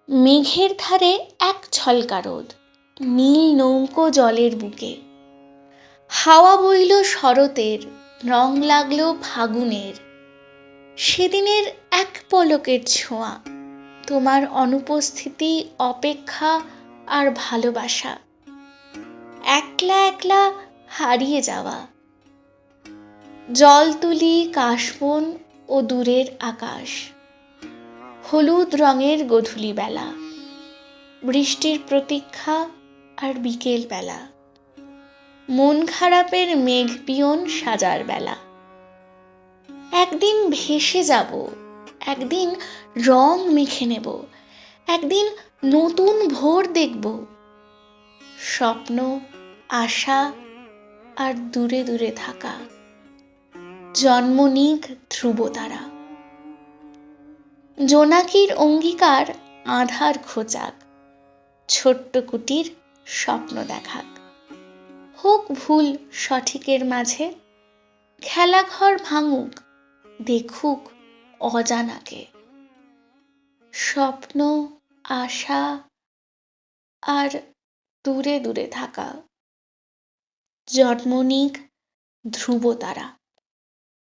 মেঘের ধারে এক ছলকা রোদ, নীল নৌকো জলের বুকে। হাওয়া বইল শরতের, রং লাগলো ফাগুনের। সেদিনের এক পলকের ছোঁয়া, তোমার অনুপস্থিতি, অপেক্ষা আর ভালোবাসা। একলা একলা হারিয়ে যাওয়া। জলতুলি, কাশবন ও দূরের আকাশ। হলুদ রঙের গোধূলি বেলা, বৃষ্টির প্রতীক্ষা আর বিকেল বেলা। মন খারাপের মেঘ পিয়ন সাজার বেলা। একদিন ভেসে যাব, একদিন রং মেখে নেব, একদিন নতুন ভোর দেখব। স্বপ্ন, আশা আর দূরে দূরে থাকা। জন্ম নিক ধ্রুবতারা। জোনাকির অঙ্গীকার আধার খোঁচাক, ছোট্ট কুটির স্বপ্ন দেখাক। হোক ভুল সঠিকের মাঝে, খেলাঘর ভাঙুক, দেখুক অজানাকে। স্বপ্ন, আশা আর দূরে দূরে থাকা। জন্ম নিক ধ্রুবতারা।